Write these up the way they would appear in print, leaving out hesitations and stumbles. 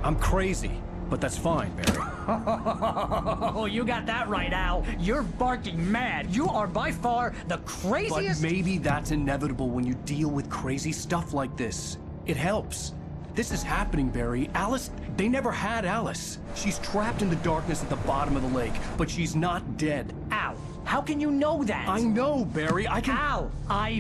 I'm crazy, but that's fine, Barry. Oh, you got that right, Al. You're barking mad. You are by far the craziest— But maybe that's inevitable when you deal with crazy stuff like this. It helps. This is happening, Barry. Alice, they never had Alice. She's trapped in the darkness at the bottom of the lake, but she's not dead. Al, how can you know that? I know, Barry. I can— Al,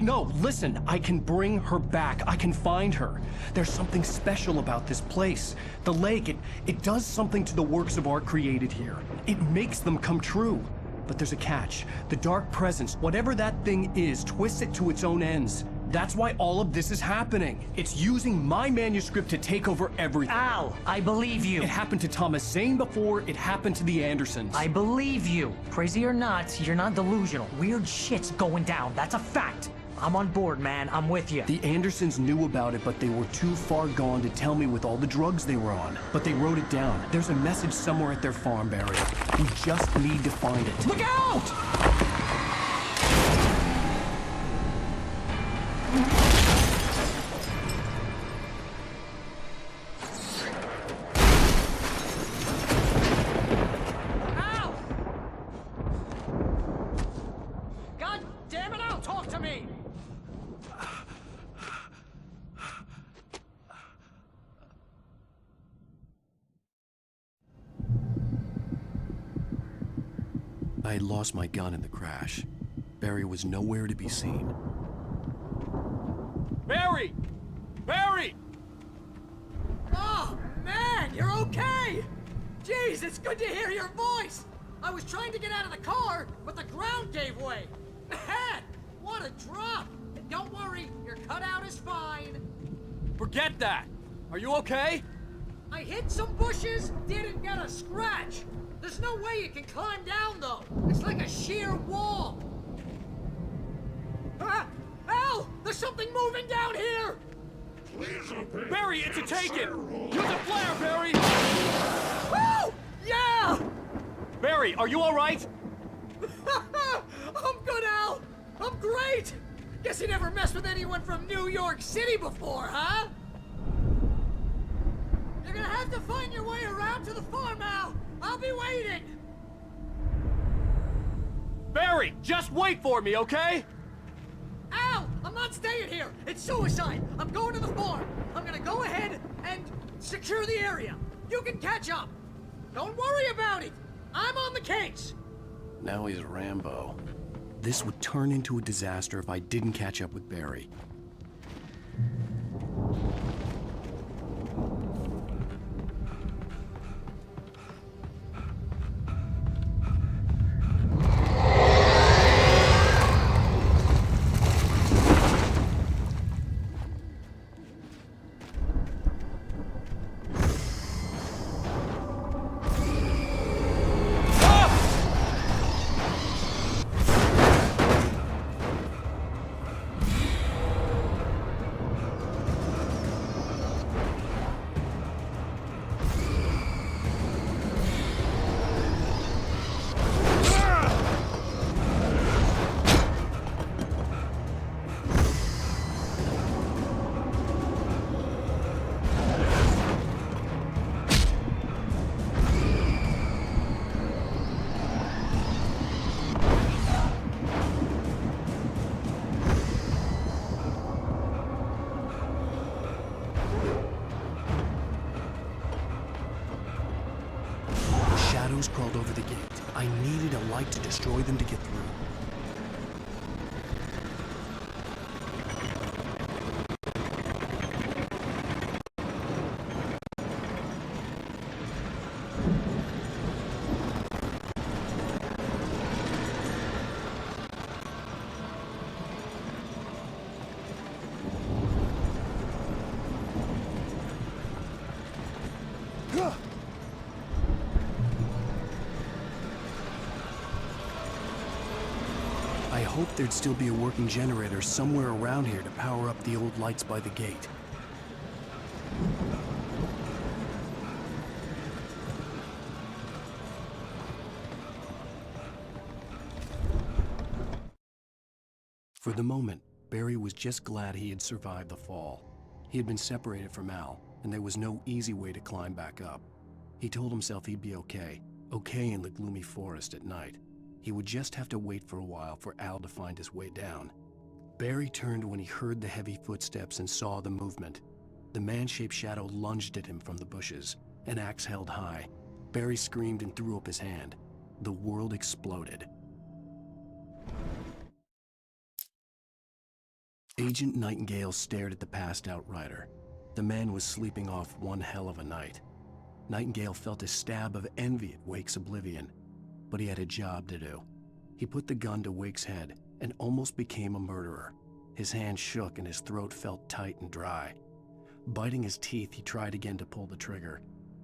No, listen. I can bring her back. I can find her. There's something special about this place. The lake, it does something to the works of art created here. It makes them come true. But there's a catch. The dark presence, whatever that thing is, twists it to its own ends. That's why all of this is happening. It's using my manuscript to take over everything. Al, I believe you. It happened to Thomas Zane before, it happened to the Andersons. I believe you. Crazy or not, you're not delusional. Weird shit's going down. That's a fact. I'm on board, man. I'm with you. The Andersons knew about it, but they were too far gone to tell me with all the drugs they were on. But they wrote it down. There's a message somewhere at their farm, Barry. We just need to find it. Look out! Al! God damn it, Al, talk to me! I had lost my gun in the crash. Barry was nowhere to be seen. Barry! Barry! Oh, man, you're okay! Jeez, it's good to hear your voice! I was trying to get out of the car, but the ground gave way. Man, what a drop! And don't worry, your cutout is fine. Forget that! Are you okay? I hit some bushes, didn't get a scratch. There's no way you can climb down, though. It's like a sheer wall. Ah! Al! There's something moving down here! Barry, it's a taken! Use a flare, Barry! Woo! Yeah! Barry, are you alright? I'm good, Al! I'm great! Guess you never messed with anyone from New York City before, huh? You're gonna have to find your way around to the farm, Al! I'll be waiting! Barry, just wait for me, okay? Al! I'm not staying here! It's suicide! I'm going to the farm! I'm gonna go ahead and secure the area! You can catch up! Don't worry about it! I'm on the case! Now he's Rambo. This would turn into a disaster if I didn't catch up with Barry. Crawled over the gate. I needed a light to destroy them to get through. I hoped there'd still be a working generator somewhere around here to power up the old lights by the gate. For the moment, Barry was just glad he had survived the fall. He had been separated from Al, and there was no easy way to climb back up. He told himself he'd be okay in the gloomy forest at night. He would just have to wait for a while for Al to find his way down. Barry turned when he heard the heavy footsteps and saw the movement. The man-shaped shadow lunged at him from the bushes, an axe held high. Barry screamed and threw up his hand. The world exploded. Agent Nightingale stared at the passed-out rider. The man was sleeping off one hell of a night. Nightingale felt a stab of envy at Wake's oblivion, but he had a job to do. He put the gun to Wake's head and almost became a murderer. His hand shook and his throat felt tight and dry. Biting his teeth, he tried again to pull the trigger.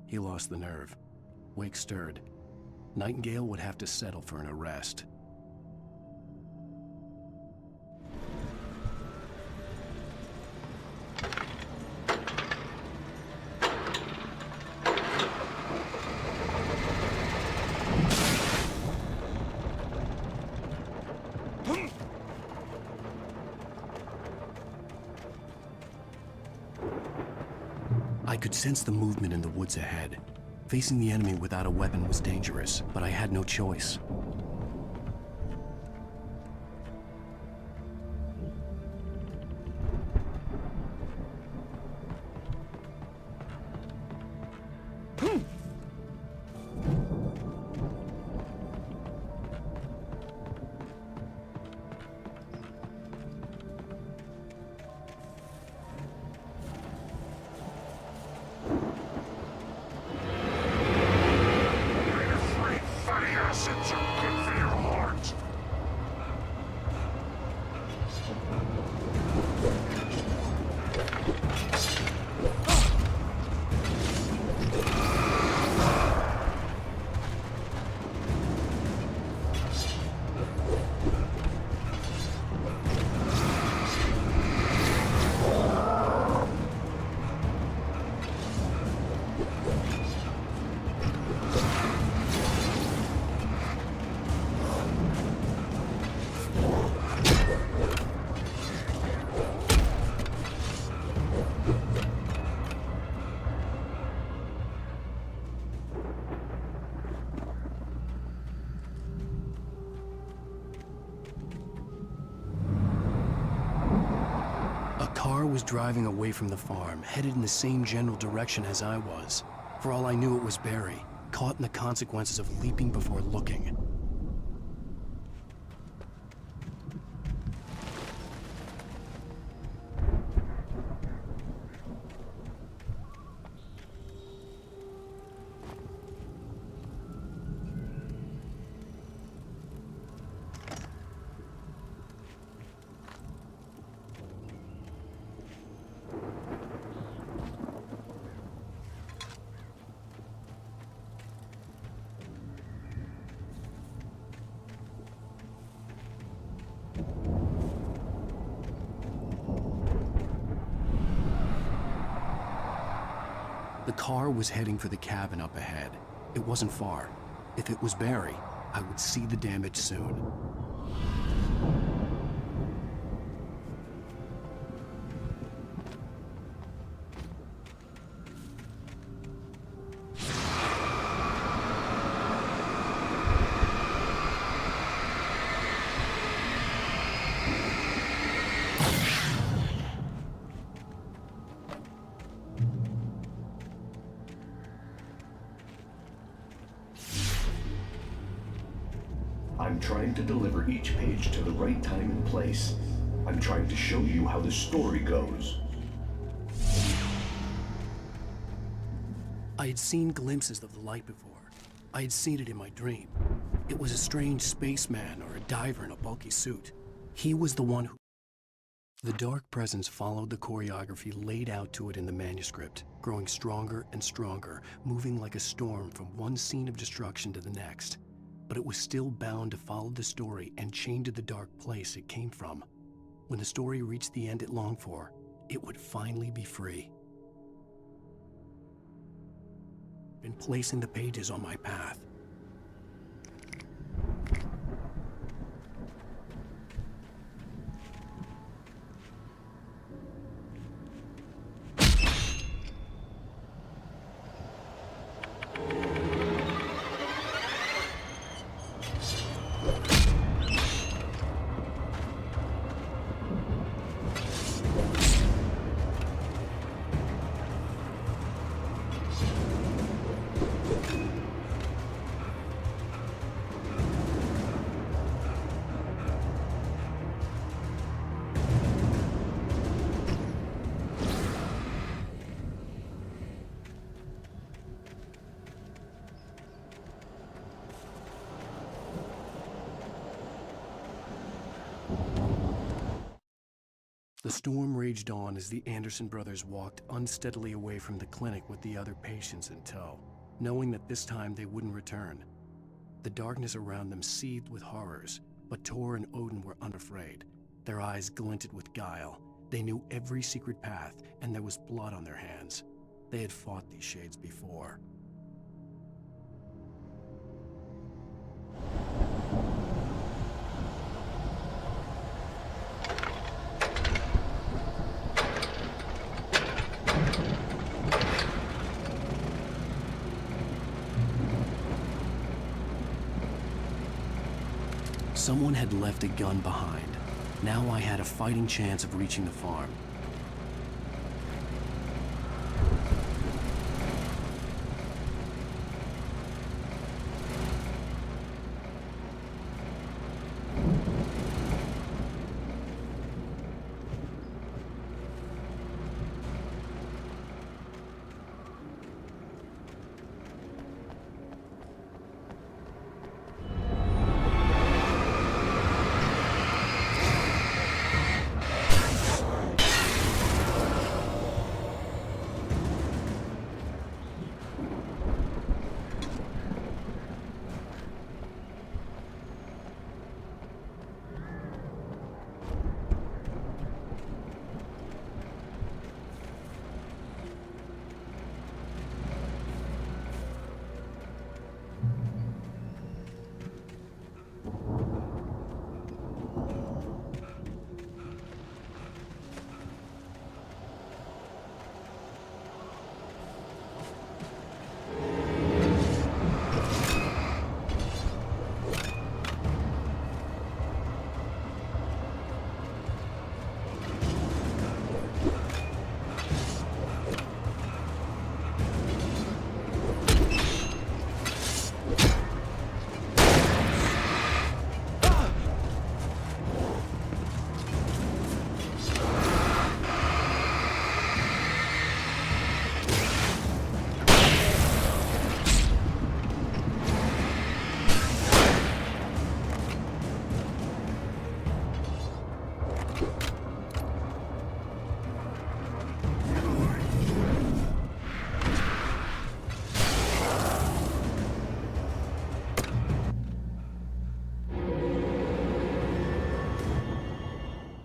He lost the nerve. Wake stirred. Nightingale would have to settle for an arrest. I could sense the movement in the woods ahead. Facing the enemy without a weapon was dangerous, but I had no choice. Was driving away from the farm, headed in the same general direction as I was. For all I knew, it was Barry, caught in the consequences of leaping before looking. The car was heading for the cabin up ahead. It wasn't far. If it was Barry, I would see the damage soon. I'm trying to deliver each page to the right time and place. I'm trying to show you how the story goes. I had seen glimpses of the light before. I had seen it in my dream. It was a strange spaceman or a diver in a bulky suit. He was the one who... The dark presence followed the choreography laid out to it in the manuscript, growing stronger and stronger, moving like a storm from one scene of destruction to the next. But it was still bound to follow the story and chained to the dark place it came from. When the story reached the end it longed for, it would finally be free. Been placing the pages on my path. The storm raged on as the Anderson brothers walked unsteadily away from the clinic with the other patients in tow, knowing that this time they wouldn't return. The darkness around them seethed with horrors, but Tor and Odin were unafraid. Their eyes glinted with guile. They knew every secret path, and there was blood on their hands. They had fought these shades before. Someone had left a gun behind. Now I had a fighting chance of reaching the farm.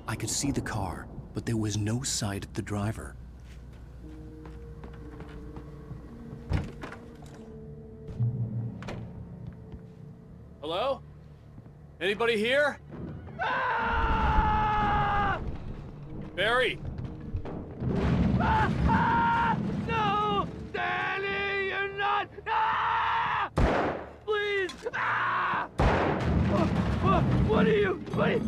I could see the car, but there was no sight of the driver. Hello? Anybody here? Ah! Barry! No! Danny, you're not! Ah! Please! Ah! What are you?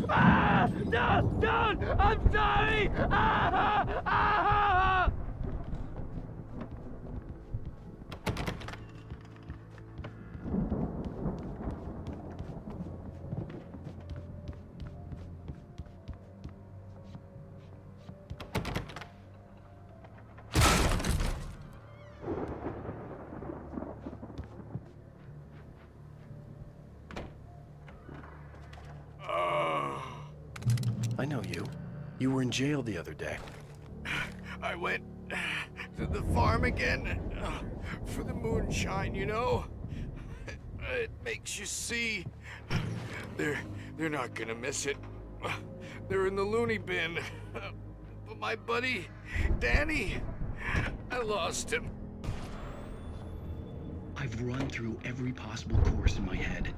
Ah! No! Don't! I'm sorry! Ah! Ah! I know you. You were in jail the other day. I went to the farm again for the moonshine, you know? It makes you see. They're not gonna miss it. They're in the loony bin. But my buddy, Danny, I lost him. I've run through every possible course in my head.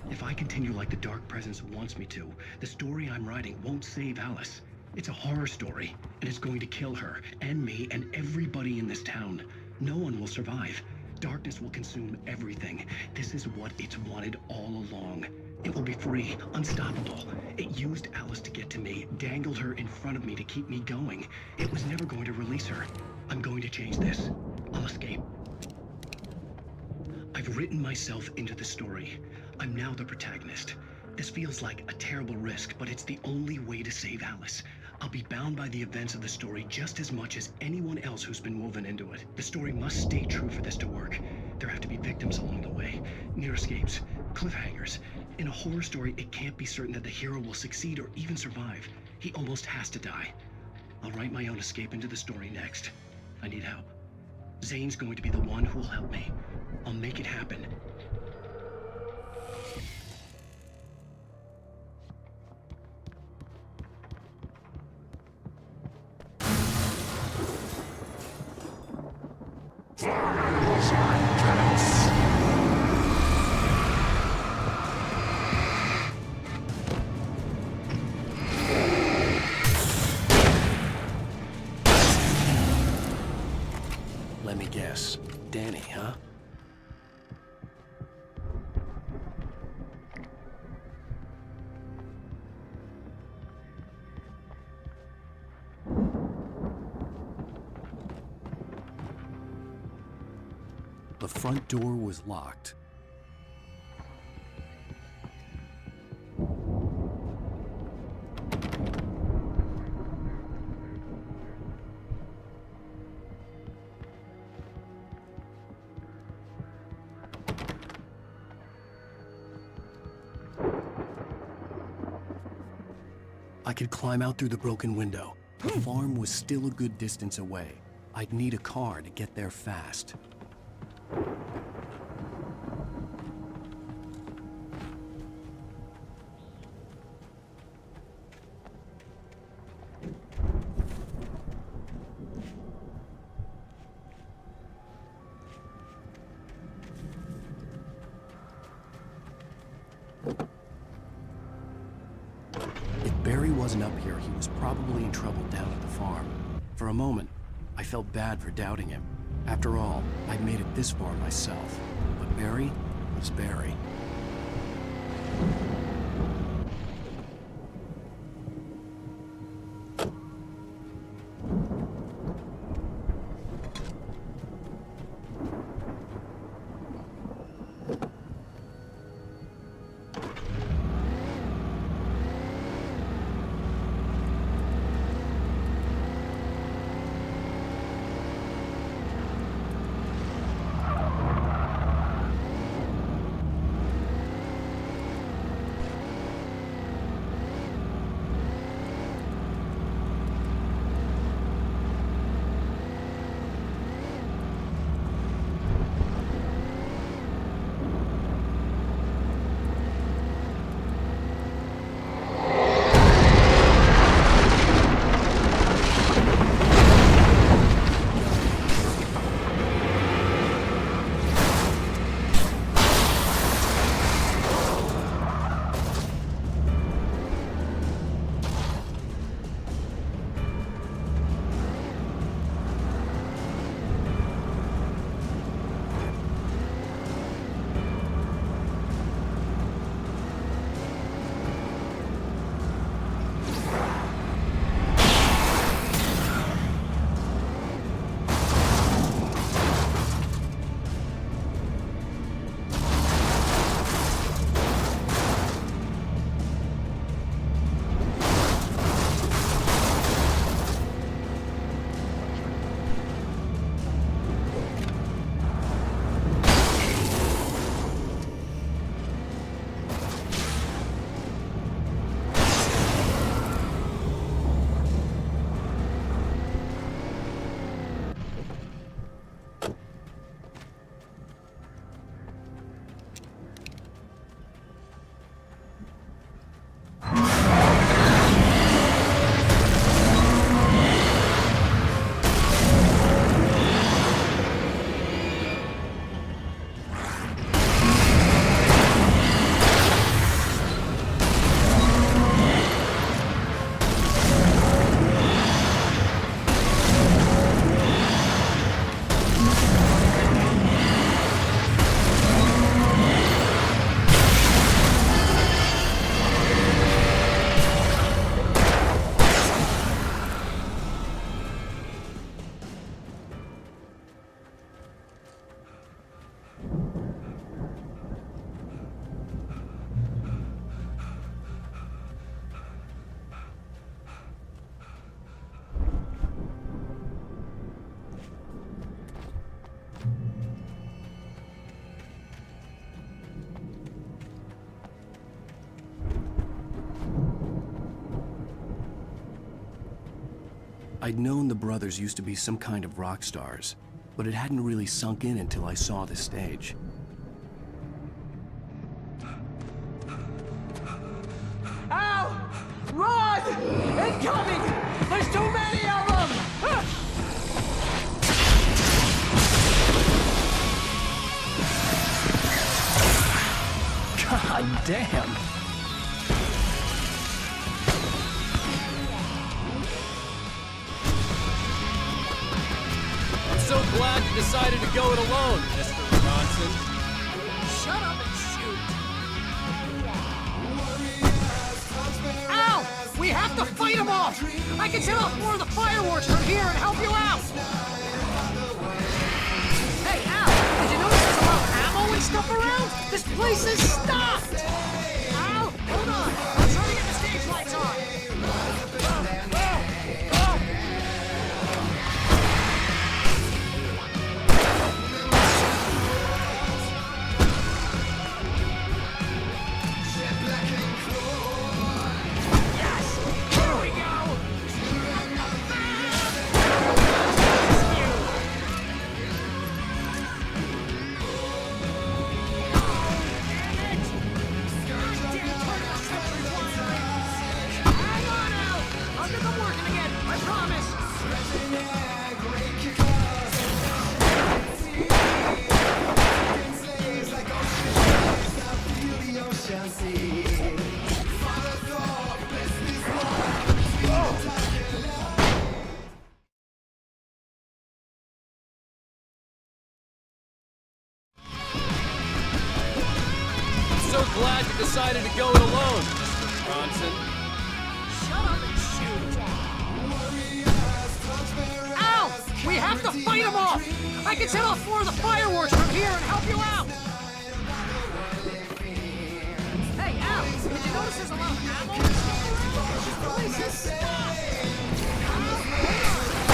If I continue like the Dark Presence wants me to, the story I'm writing won't save Alice. It's a horror story, and it's going to kill her, and me, and everybody in this town. No one will survive. Darkness will consume everything. This is what it's wanted all along. It will be free, unstoppable. It used Alice to get to me, dangled her in front of me to keep me going. It was never going to release her. I'm going to change this. I'll escape. I've written myself into the story. I'm now the protagonist. This feels like a terrible risk, but it's the only way to save Alice. I'll be bound by the events of the story just as much as anyone else who's been woven into it. The story must stay true for this to work. There have to be victims along the way, near escapes, cliffhangers. In a horror story, it can't be certain that the hero will succeed or even survive. He almost has to die. I'll write my own escape into the story next. I need help. Zane's going to be the one who'll help me. I'll make it happen. Let me guess. Danny, huh? The front door was locked. I could climb out through the broken window. The farm was still a good distance away. I'd need a car to get there fast. If Barry wasn't up here, he was probably in trouble down at the farm. For a moment, I felt bad for doubting him. After all, I'd made it this far myself. But Barry was Barry. I'd known the brothers used to be some kind of rock stars, but it hadn't really sunk in until I saw the stage. Ow! Run! Incoming! There's too many of them! God damn! I'm so glad you decided to go it alone, Mr. Bronson. Shut up and shoot! Ow! We have to fight them off! I can set off more of the fireworks from here and help you out! Hey, Al! Did you notice there's a lot of ammo and stuff around? This place is stocked! Al! Hold on! I'm trying to get the stage lights on! I'm so glad you decided to go it alone, Mr. Bronson. Shut up and shoot! Ow! We have to fight them off! I can set off more of the fireworks from here and help you out! Hey, Al! Did you notice there's a lot of ammo and stuff around? This place is stocked! Al, hold on!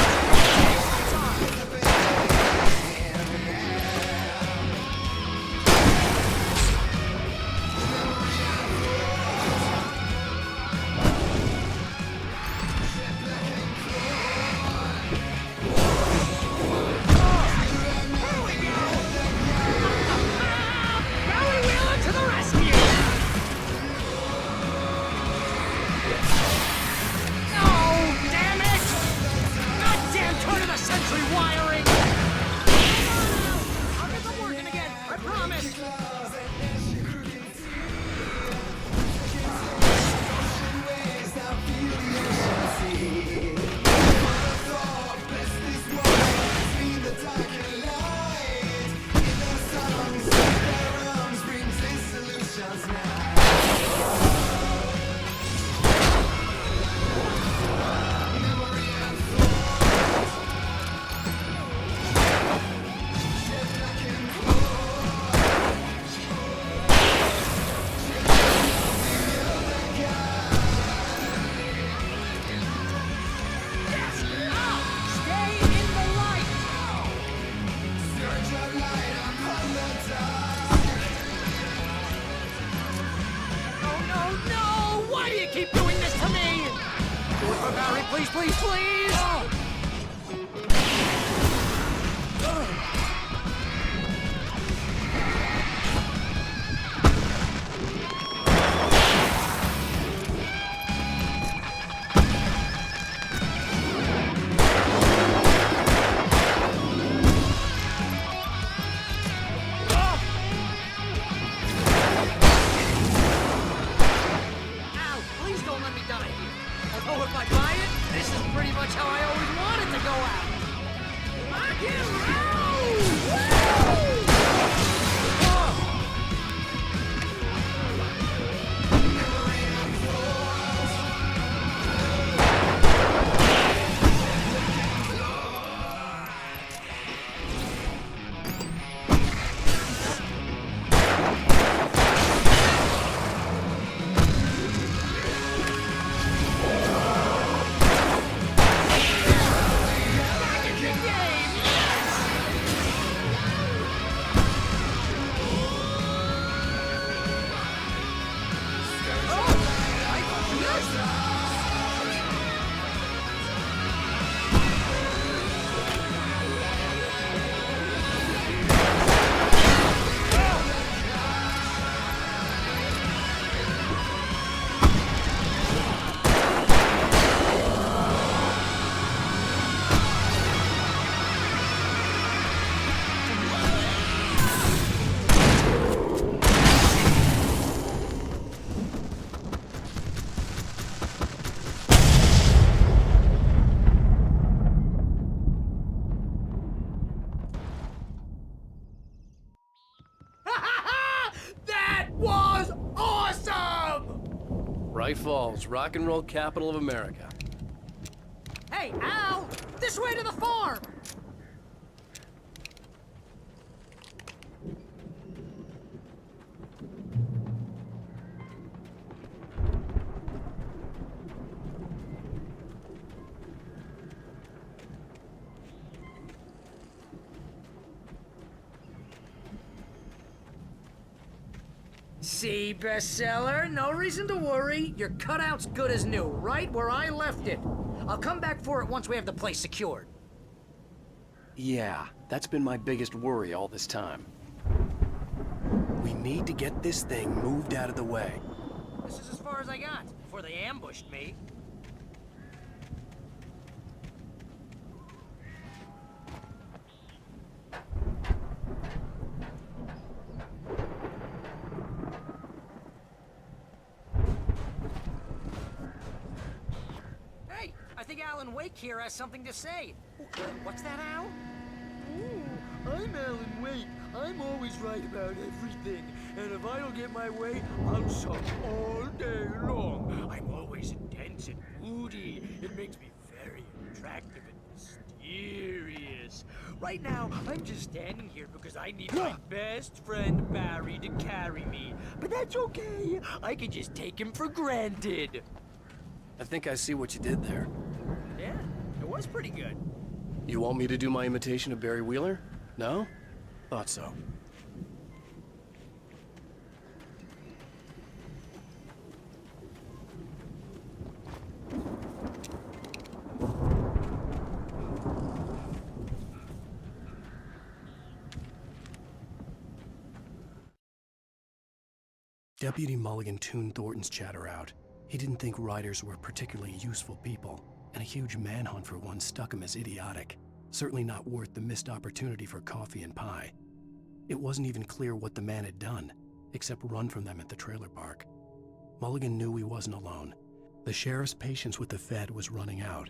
Please, please, please! If I buy it, this is pretty much how I always wanted to go out. Rock and roll! Woo! Bright Falls, rock and roll capital of America. Hey, Al! This way to the farm! See, bestseller? No reason to worry. Your cutout's good as new, right where I left it. I'll come back for it once we have the place secured. Yeah, that's been my biggest worry all this time. We need to get this thing moved out of the way. This is as far as I got, before they ambushed me. Hey, I think Alan Wake here has something to say. What's that, Al? I'm Alan Wake. I'm always right about everything. And if I don't get my way, I'll suck all day long. I'm always intense and moody. It makes me very attractive and mysterious. Right now, I'm just standing here because I need my best friend Barry to carry me. But that's okay. I can just take him for granted. I think I see what you did there. Yeah, it was pretty good. You want me to do my imitation of Barry Wheeler? No? Thought so. Deputy Mulligan tuned Thornton's chatter out. He didn't think riders were particularly useful people, and a huge manhunt for one struck him as idiotic. Certainly not worth the missed opportunity for coffee and pie. It wasn't even clear what the man had done, except run from them at the trailer park. Mulligan knew he wasn't alone. The sheriff's patience with the Fed was running out.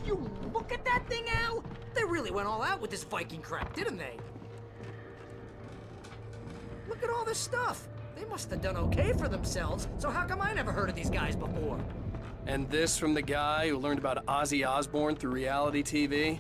You look at that thing, Al! They really went all out with this Viking crap, didn't they? Look at all this stuff. They must have done okay for themselves, so how come I never heard of these guys before? And this from the guy who learned about Ozzy Osbourne through reality TV?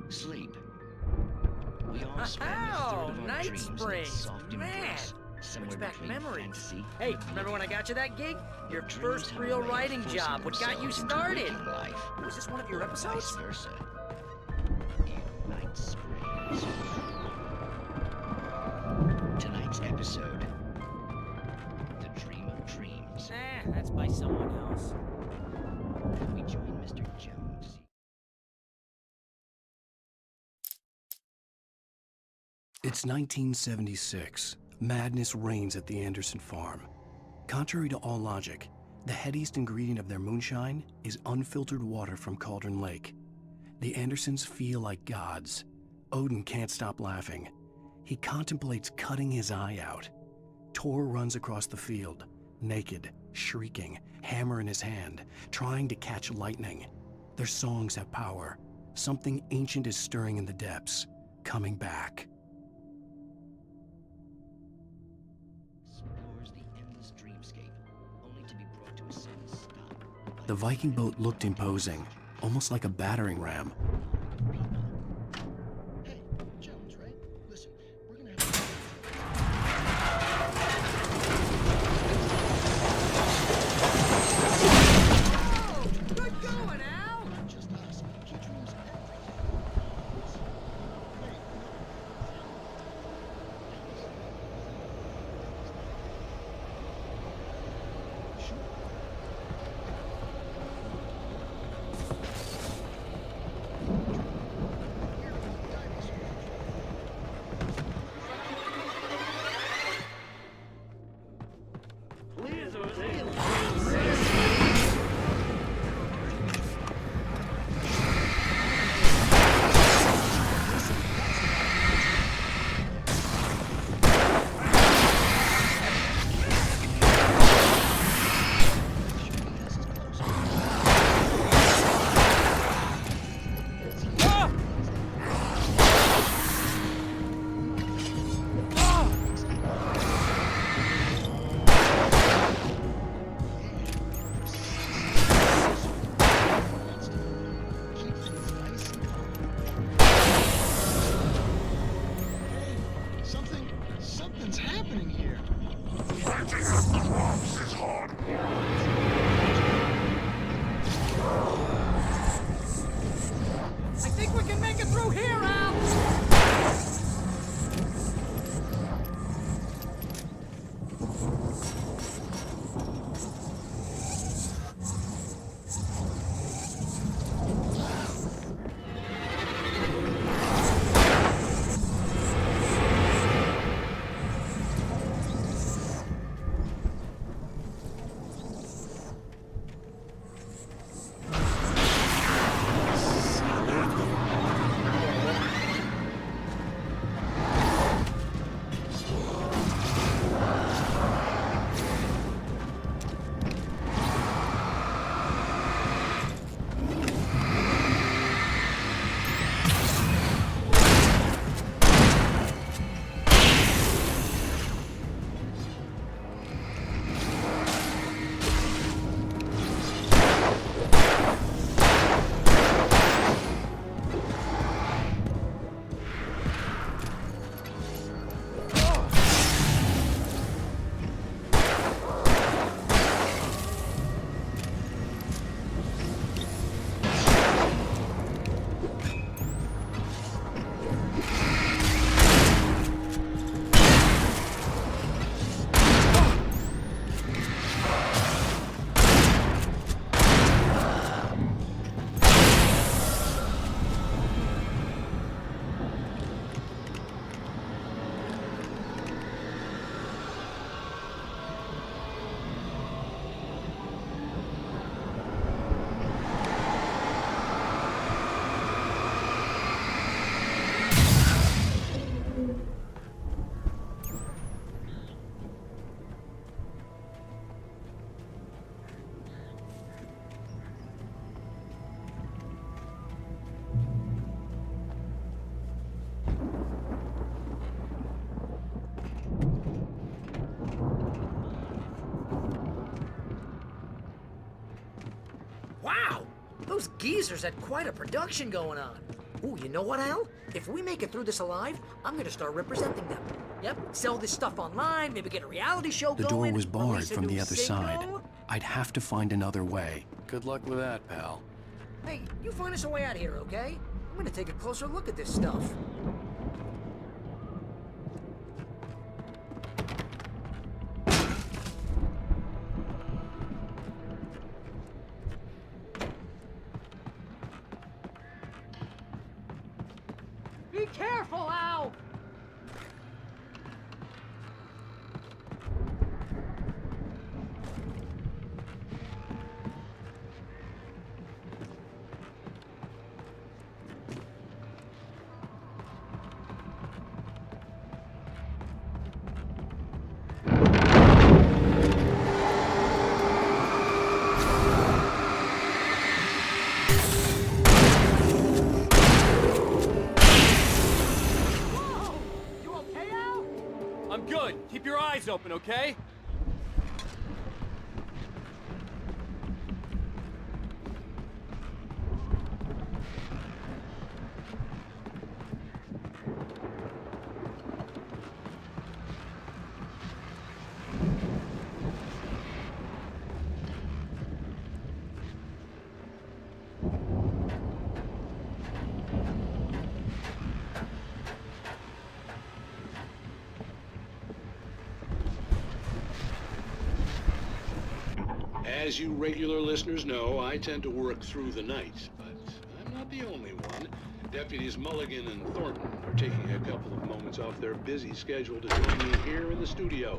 Sleep. We all spend a third of our Night dreams in that Springs. soft Man, embrace, somewhere brings back between memories. fantasy Hey, and remember when I got you that gig? Your dreams first have a real way of writing forcing job. What got you themselves into started? waking life, Was this one of your and episodes? vice versa. In Night Springs. Tonight's episode: The Dream of Dreams. That's by someone else. We join Mr. Jones. It's 1976. Madness reigns at the Anderson farm. Contrary to all logic, the headiest ingredient of their moonshine is unfiltered water from Cauldron Lake. The Andersons feel like gods. Odin can't stop laughing. He contemplates cutting his eye out. Tor runs across the field, naked, shrieking, hammer in his hand, trying to catch lightning. Their songs have power. Something ancient is stirring in the depths, coming back. Explores the endless dreamscape, only to be brought to a sudden stop. The Viking boat looked imposing, almost like a battering ram. Hey, Jones, right? Listen, we're gonna have Wow! Those geezers had quite a production going on. Ooh, you know what, Al? If we make it through this alive, I'm gonna start representing them. Yep, sell this stuff online, maybe get a reality show The going. door was barred release a from new the other side. single. I'd have to find another way. Good luck with that, pal. Hey, you find us a way out of here, okay? I'm gonna take a closer look at this stuff. Be careful, Al! Whoa! You okay, Al? I'm good. Keep your eyes open, okay? As you regular listeners know, I tend to work through the night, but I'm not the only one. Deputies Mulligan and Thornton are taking a couple of moments off their busy schedule to join me here in the studio.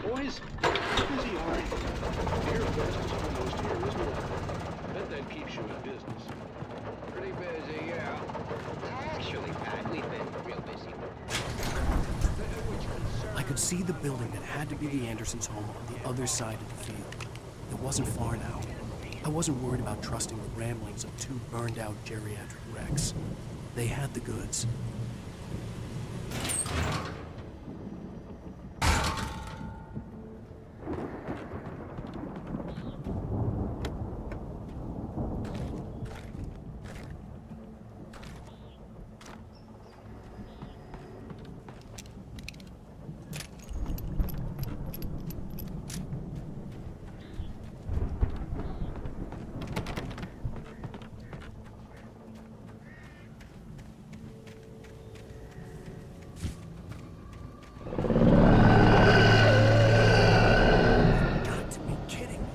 Boys, how busy are you? The airport is almost here, isn't it? Bet that keeps you in business. Pretty busy, yeah. Actually, Pat, we've been real busy. I could see the building that had to be the Andersons' home on the other side of the field. It wasn't far now. I wasn't worried about trusting the ramblings of two burned-out geriatric wrecks. They had the goods. Got to be kidding me.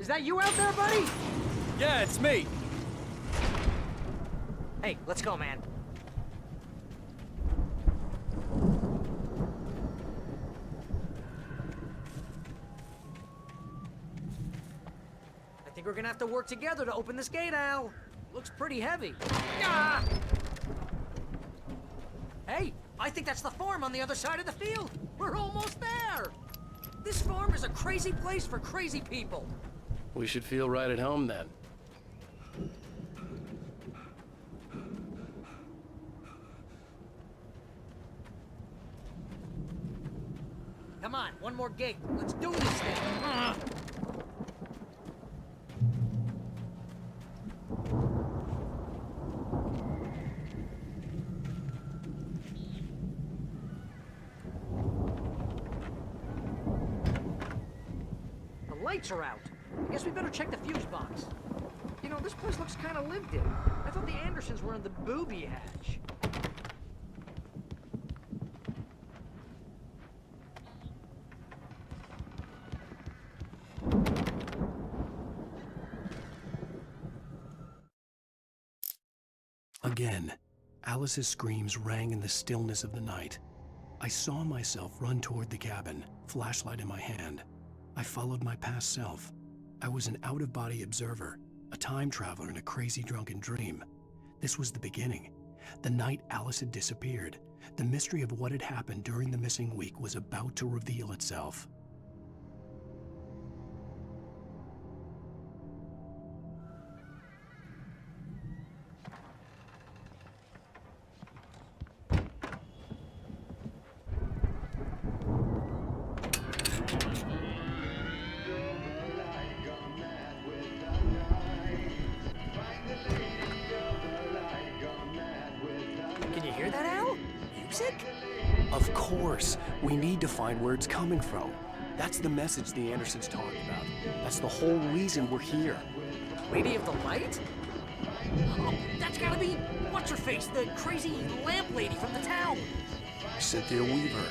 Is that you out there, buddy? Yeah, it's me. Hey, let's go, man. I think we're gonna have to work together to open this gate, Al. Looks pretty heavy. Ah! Hey, I think that's the farm on the other side of the field. We're almost there. This farm is a crazy place for crazy people. We should feel right at home then. Come on, one more gate. Let's do this thing. The lights are out. I guess we better check the fuse box. You know, this place looks kind of lived in. I thought the Andersons were in the booby hatch. Again, Alice's screams rang in the stillness of the night. I saw myself run toward the cabin, flashlight in my hand. I followed my past self. I was an out-of-body observer, a time traveler in a crazy drunken dream. This was the beginning. The night Alice had disappeared. The mystery of what had happened during the missing week was about to reveal itself. Can you hear that, Al? Music? Of course, we need to find where it's coming from. That's the message the Andersons talked about. That's the whole reason we're here. Lady of the Light? Oh, that's gotta be what's-her-face, the crazy lamp lady from the town. Cynthia Weaver.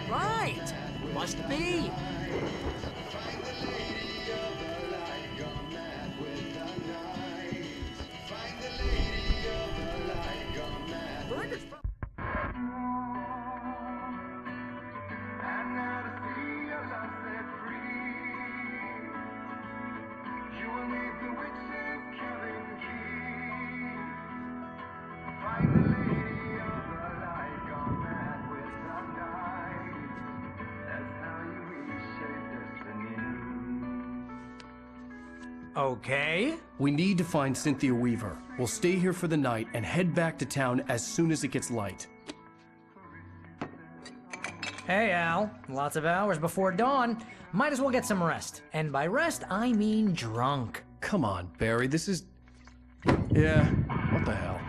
Right! Must be. The record's from- Okay. We need to find Cynthia Weaver. We'll stay here for the night and head back to town as soon as it gets light. Hey, Al. Lots of hours before dawn. Might as well get some rest. And by rest, I mean drunk. Come on, Barry, this is... Yeah, what the hell?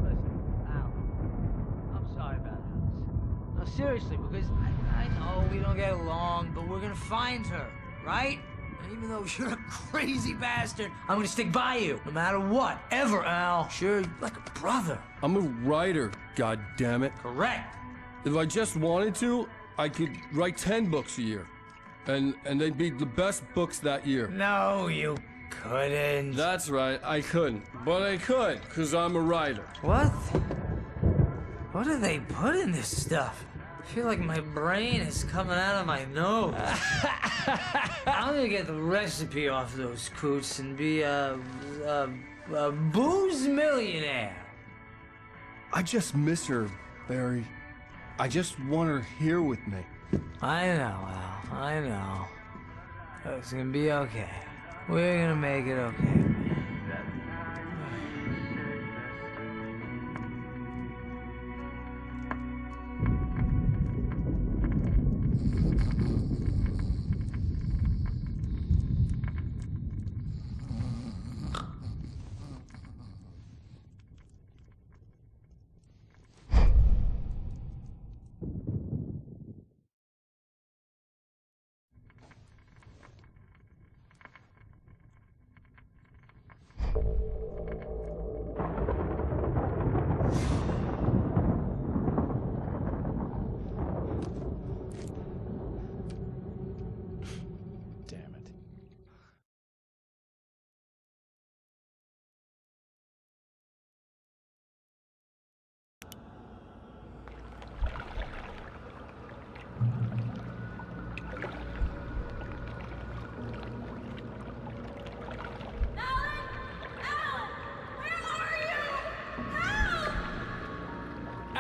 Listen, Al. I'm sorry about Alice. No, seriously, because I know we don't get along, but we're gonna find her, right? And even though you're a crazy bastard, I'm gonna stick by you, no matter what, ever, Al. Sure, you're like a brother. I'm a writer, goddammit. Correct. If I just wanted to, I could write 10 books a year. And they'd be the best books that year. No, you couldn't. That's right, I couldn't. But I could, because I'm a writer. What? What do they put in this stuff? I feel like my brain is coming out of my nose. I'm gonna get the recipe off those coots and be a booze millionaire. I just miss her, Barry. I just want her here with me. I know, Al. I know. It's gonna be okay. We're gonna make it okay.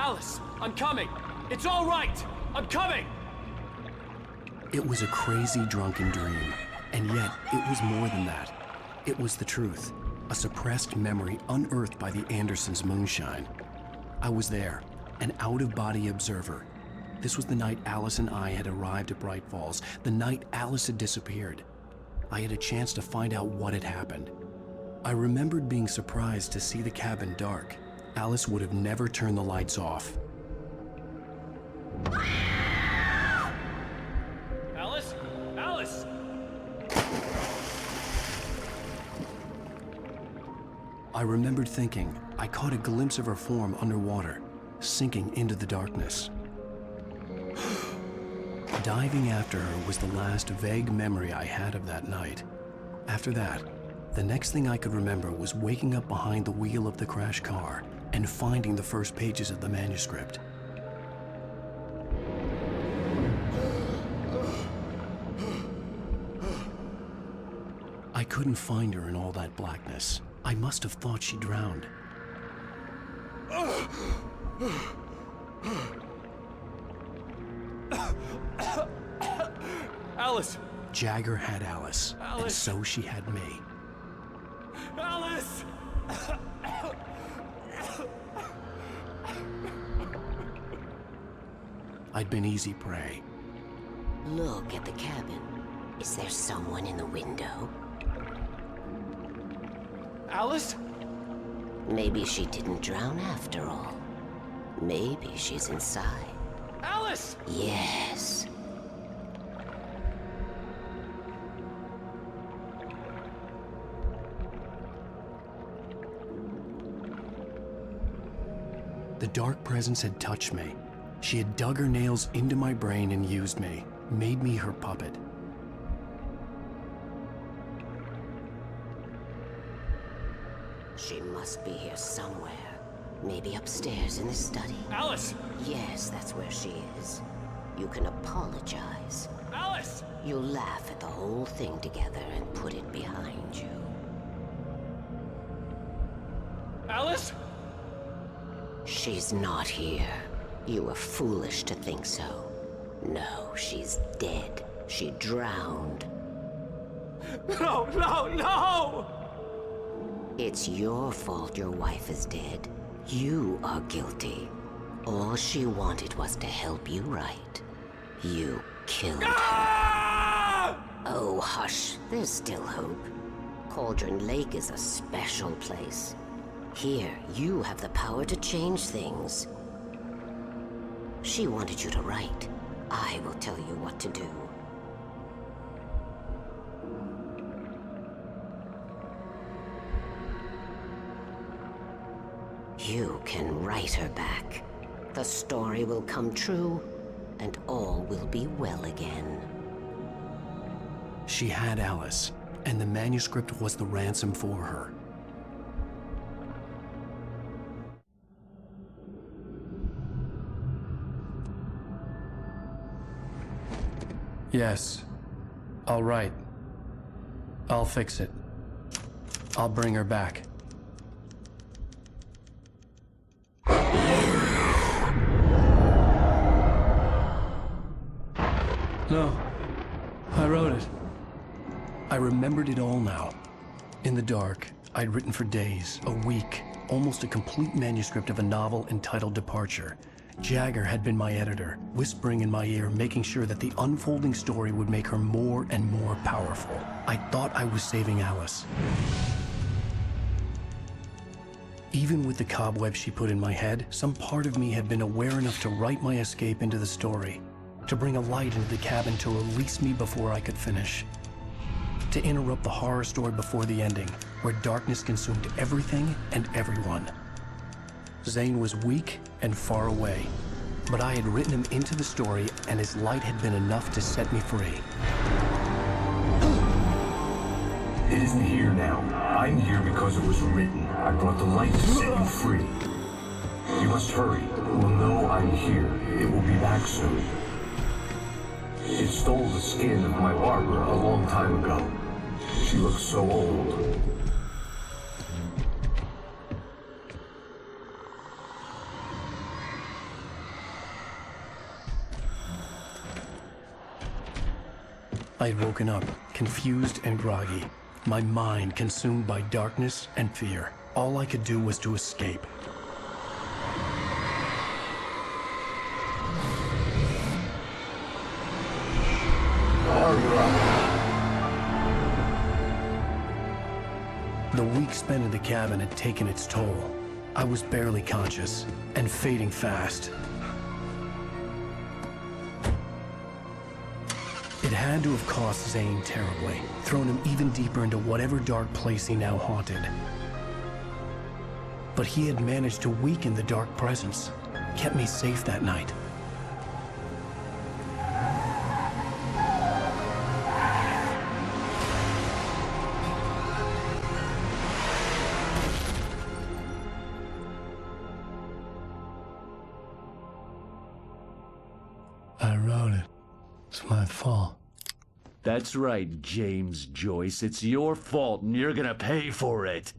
Alice, I'm coming! It's all right! I'm coming! It was a crazy, drunken dream, and yet it was more than that. It was the truth, a suppressed memory unearthed by the Andersons' moonshine. I was there, an out-of-body observer. This was the night Alice and I had arrived at Bright Falls, the night Alice had disappeared. I had a chance to find out what had happened. I remembered being surprised to see the cabin dark. Alice would have never turned the lights off. Alice? Alice! I remembered thinking I caught a glimpse of her form underwater, sinking into the darkness. Diving after her was the last vague memory I had of that night. After that, the next thing I could remember was waking up behind the wheel of the crashed car and finding the first pages of the manuscript. I couldn't find her in all that blackness. I must have thought she drowned. Alice! Jagger had Alice, and so she had me. Alice! I'd been easy prey. Look at the cabin. Is there someone in the window? Alice? Maybe she didn't drown after all. Maybe she's inside. Alice! Yes. The dark presence had touched me. She had dug her nails into my brain and used me, made me her puppet. She must be here somewhere. Maybe upstairs in the study. Alice! Yes, that's where she is. You can apologize. Alice! You'll laugh at the whole thing together and put it behind you. Alice? She's not here. You were foolish to think so. No, she's dead. She drowned. No, no, no! It's your fault your wife is dead. You are guilty. All she wanted was to help you right. You killed her. Oh, hush. There's still hope. Cauldron Lake is a special place. Here, you have the power to change things. She wanted you to write. I will tell you what to do. You can write her back. The story will come true, and all will be well again. She had Alice, and the manuscript was the ransom for her. Yes. I'll write. I'll fix it. I'll bring her back. No. I wrote it. I remembered it all now. In the dark, I'd written for days, a week, almost a complete manuscript of a novel entitled Departure. Jagger had been my editor, whispering in my ear, making sure that the unfolding story would make her more and more powerful. I thought I was saving Alice. Even with the cobwebs she put in my head, some part of me had been aware enough to write my escape into the story, to bring a light into the cabin to release me before I could finish, to interrupt the horror story before the ending, where darkness consumed everything and everyone. Zane was weak and far away, but I had written him into the story, and his light had been enough to set me free. It isn't here now. I'm here because it was written. I brought the light to set you free. You must hurry. It will know I'm here. It will be back soon. It stole the skin of my Barbara a long time ago. She looks so old. I had woken up, confused and groggy, my mind consumed by darkness and fear. All I could do was to escape. The week spent in the cabin had taken its toll. I was barely conscious and fading fast. It had to have cost Zane terribly, thrown him even deeper into whatever dark place he now haunted. But he had managed to weaken the dark presence, kept me safe that night. I wrote it. It's my fault. That's right, James Joyce. It's your fault, and you're gonna pay for it.